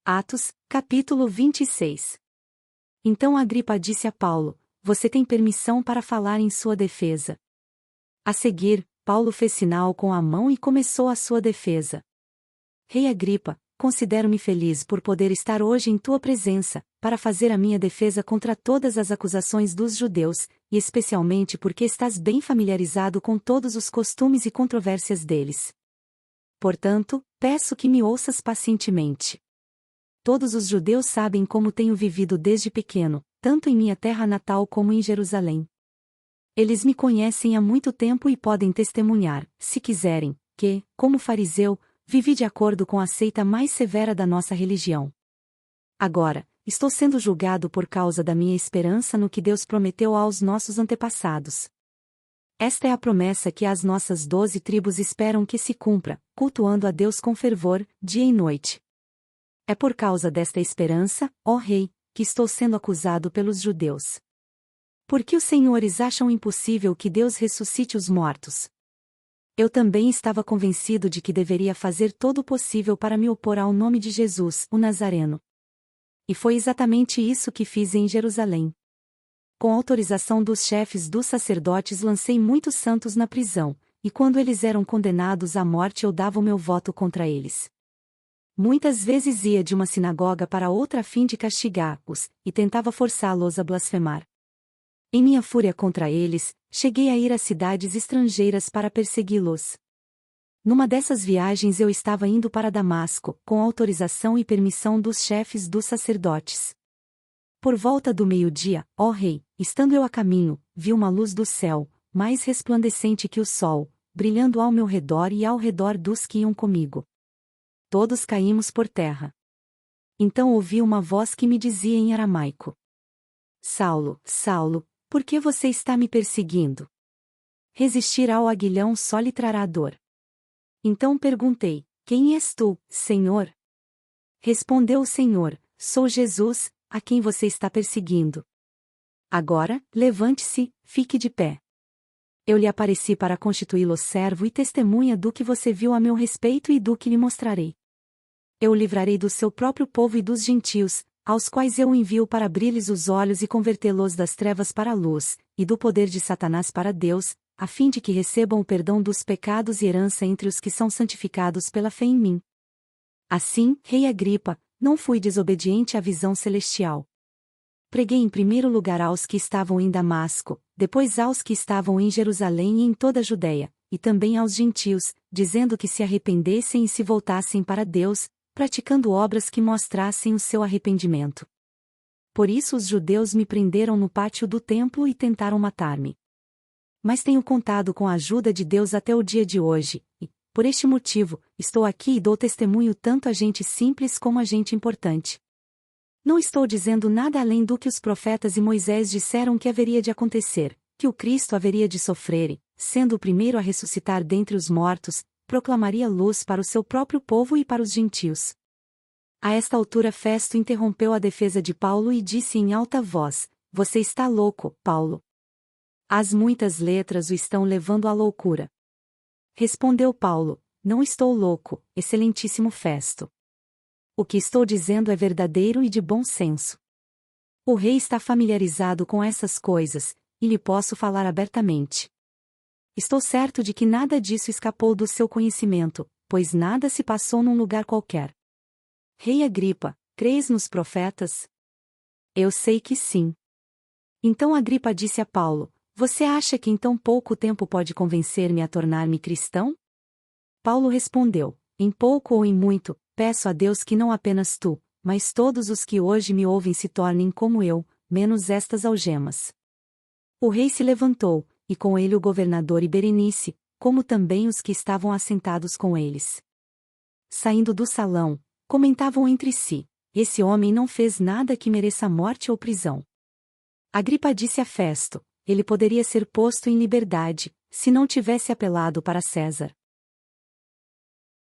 Atos, capítulo 26. Então Agripa disse a Paulo: Você tem permissão para falar em sua defesa. A seguir, Paulo fez sinal com a mão e começou a sua defesa. Rei Agripa, considero-me feliz por poder estar hoje em tua presença, para fazer a minha defesa contra todas as acusações dos judeus, e especialmente porque estás bem familiarizado com todos os costumes e controvérsias deles. Portanto, peço que me ouças pacientemente. Todos os judeus sabem como tenho vivido desde pequeno, tanto em minha terra natal como em Jerusalém. Eles me conhecem há muito tempo e podem testemunhar, se quiserem, que, como fariseu, vivi de acordo com a seita mais severa da nossa religião. Agora, estou sendo julgado por causa da minha esperança no que Deus prometeu aos nossos antepassados. Esta é a promessa que as nossas 12 tribos esperam que se cumpra, cultuando a Deus com fervor, dia e noite. É por causa desta esperança, ó Rei, que estou sendo acusado pelos judeus. Por que os senhores acham impossível que Deus ressuscite os mortos? Eu também estava convencido de que deveria fazer todo o possível para me opor ao nome de Jesus, o Nazareno. E foi exatamente isso que fiz em Jerusalém. Com autorização dos chefes dos sacerdotes lancei muitos santos na prisão, e quando eles eram condenados à morte eu dava o meu voto contra eles. Muitas vezes ia de uma sinagoga para outra a fim de castigá-los, e tentava forçá-los a blasfemar. Em minha fúria contra eles, cheguei a ir a cidades estrangeiras para persegui-los. Numa dessas viagens eu estava indo para Damasco, com autorização e permissão dos chefes dos sacerdotes. Por volta do meio-dia, ó Rei, estando eu a caminho, vi uma luz do céu, mais resplandecente que o sol, brilhando ao meu redor e ao redor dos que iam comigo. Todos caímos por terra. Então ouvi uma voz que me dizia em aramaico: Saulo, Saulo, por que você está me perseguindo? Resistir ao aguilhão só lhe trará dor. Então perguntei: Quem és tu, Senhor? Respondeu o Senhor: Sou Jesus, a quem você está perseguindo. Agora, levante-se, fique de pé. Eu lhe apareci para constituí-lo servo e testemunha do que você viu a meu respeito e do que lhe mostrarei. Eu o livrarei do seu próprio povo e dos gentios, aos quais eu o envio para abrir-lhes os olhos e convertê-los das trevas para a luz, e do poder de Satanás para Deus, a fim de que recebam o perdão dos pecados e herança entre os que são santificados pela fé em mim. Assim, Rei Agripa, não fui desobediente à visão celestial. Preguei em primeiro lugar aos que estavam em Damasco, depois aos que estavam em Jerusalém e em toda a Judéia, e também aos gentios, dizendo que se arrependessem e se voltassem para Deus, praticando obras que mostrassem o seu arrependimento. Por isso os judeus me prenderam no pátio do templo e tentaram matar-me. Mas tenho contado com a ajuda de Deus até o dia de hoje, e, por este motivo, estou aqui e dou testemunho tanto a gente simples como a gente importante. Não estou dizendo nada além do que os profetas e Moisés disseram que haveria de acontecer, que o Cristo haveria de sofrer e, sendo o primeiro a ressuscitar dentre os mortos, proclamaria luz para o seu próprio povo e para os gentios. A esta altura Festo interrompeu a defesa de Paulo e disse em alta voz: Você está louco, Paulo. As muitas letras o estão levando à loucura. Respondeu Paulo: Não estou louco, excelentíssimo Festo. O que estou dizendo é verdadeiro e de bom senso. O rei está familiarizado com essas coisas, e lhe posso falar abertamente. Estou certo de que nada disso escapou do seu conhecimento, pois nada se passou num lugar qualquer. Rei Agripa, crês nos profetas? Eu sei que sim. Então Agripa disse a Paulo: Você acha que em tão pouco tempo pode convencer-me a tornar-me cristão? Paulo respondeu: Em pouco ou em muito, peço a Deus que não apenas tu, mas todos os que hoje me ouvem se tornem como eu, menos estas algemas. O rei se levantou, e com ele o governador e Berenice, como também os que estavam assentados com eles. Saindo do salão, comentavam entre si: Esse homem não fez nada que mereça morte ou prisão. Agripa disse a Festo: Ele poderia ser posto em liberdade, se não tivesse apelado para César.